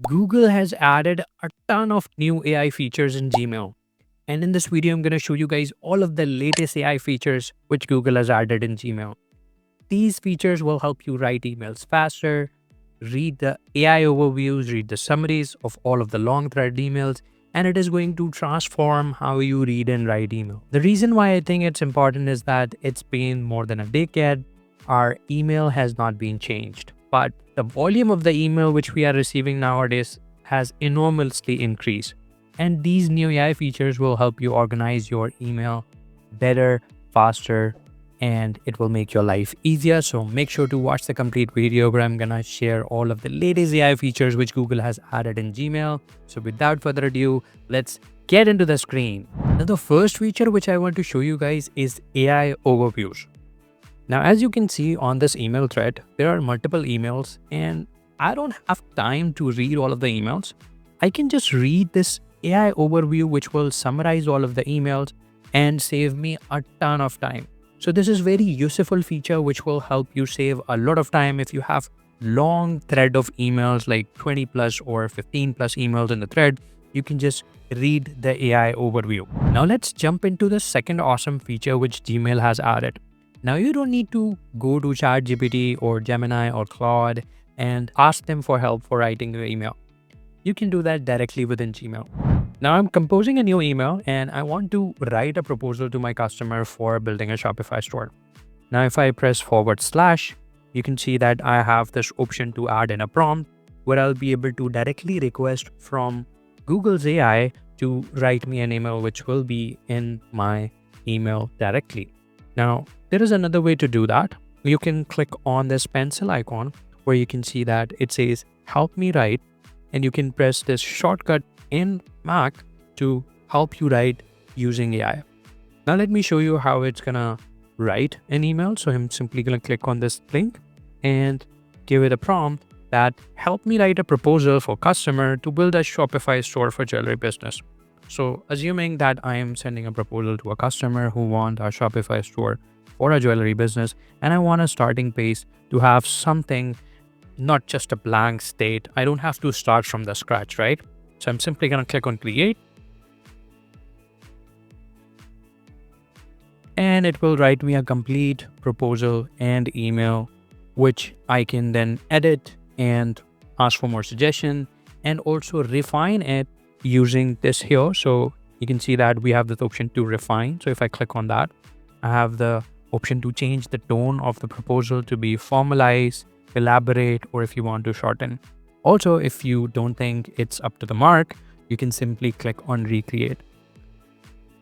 Google has added a ton of new AI features in Gmail. And in this video, I'm going to show you guys all of the latest AI features which Google has added in Gmail. These features will help you write emails faster, read the AI overviews, read the summaries of all of the long thread emails, and it is going to transform how you read and write email. The reason why I think it's important is that it's been more than a decade. Our email has not been changed, but the volume of the email which we are receiving nowadays has enormously increased. And these new AI features will help you organize your email better, faster, and it will make your life easier. So make sure to watch the complete video where I'm gonna share all of the latest AI features which Google has added in Gmail. So without further ado, let's get into the screen. Now the first feature which I want to show you guys is AI overviews. Now, as you can see on this email thread, there are multiple emails and I don't have time to read all of the emails. I can just read this AI overview, which will summarize all of the emails and save me a ton of time. So this is very useful feature, which will help you save a lot of time. If you have long thread of emails, like 20 plus or 15 plus emails in the thread, you can just read the AI overview. Now let's jump into the second awesome feature which Gmail has added. Now you don't need to go to ChatGPT or Gemini or Claude and ask them for help for writing your email. You can do that directly within Gmail. Now I'm composing a new email and I want to write a proposal to my customer for building a Shopify store. Now if I press /, you can see that I have this option to add in a prompt where I'll be able to directly request from Google's AI to write me an email which will be in my email directly. Now, there is another way to do that. You can click on this pencil icon where you can see that it says help me write, and you can press this shortcut in Mac to help you write using AI. Now let me show you how it's gonna write an email. So I'm simply gonna click on this link and give it a prompt that help me write a proposal for customer to build a Shopify store for jewelry business. So assuming that I am sending a proposal to a customer who want a Shopify store for a jewelry business, and I want a starting page to have something, not just a blank state. I don't have to start from the scratch, right? So I'm simply going to click on create. And it will write me a complete proposal and email, which I can then edit and ask for more suggestion and also refine it using this here. So you can see that we have this option to refine. So if I click on that, I have the option to change the tone of the proposal to be formalized, elaborate, or if you want to shorten. Also, if you don't think it's up to the mark, you can simply click on recreate.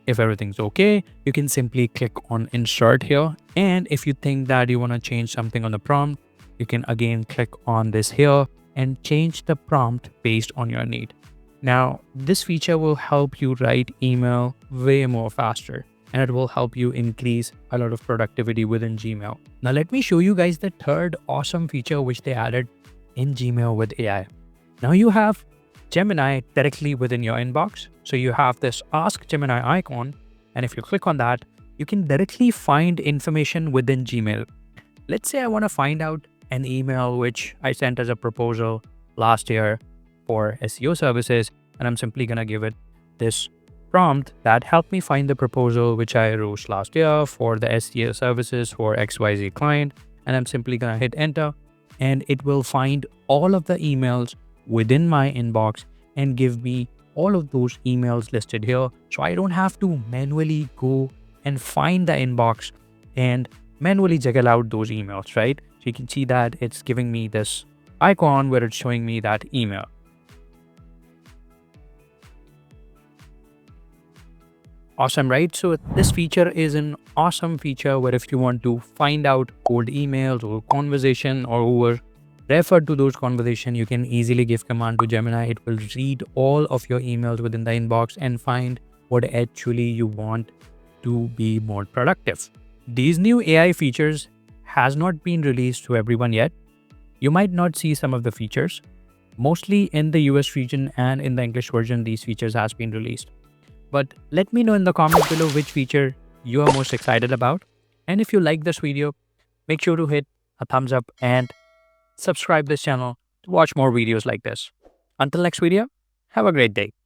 If everything's okay, you can simply click on insert here. And if you think that you want to change something on the prompt, you can again click on this here and change the prompt based on your need. Now, this feature will help you write email way more faster, and it will help you increase a lot of productivity within Gmail. Now, let me show you guys the third awesome feature which they added in Gmail with AI. Now you have Gemini directly within your inbox. So you have this Ask Gemini icon, and if you click on that, you can directly find information within Gmail. Let's say I want to find out an email which I sent as a proposal last year for SEO services, and I'm simply gonna give it this prompt that helped me find the proposal which I wrote last year for the SEO services for XYZ client, and I'm simply gonna hit enter, and it will find all of the emails within my inbox and give me all of those emails listed here. So I don't have to manually go and find the inbox and manually juggle out those emails, right? So you can see that it's giving me this icon where it's showing me that email. Awesome, right? So this feature is an awesome feature where if you want to find out old emails or conversation or who were referred to those conversations, you can easily give command to Gemini. It will read all of your emails within the inbox and find what actually you want to be more productive. These new AI features has not been released to everyone yet. You might not see some of the features. Mostly in the US region and in the English version, these features has been released. But let me know in the comments below which feature you are most excited about. And if you like this video, make sure to hit a thumbs up and subscribe this channel to watch more videos like this. Until next video, have a great day.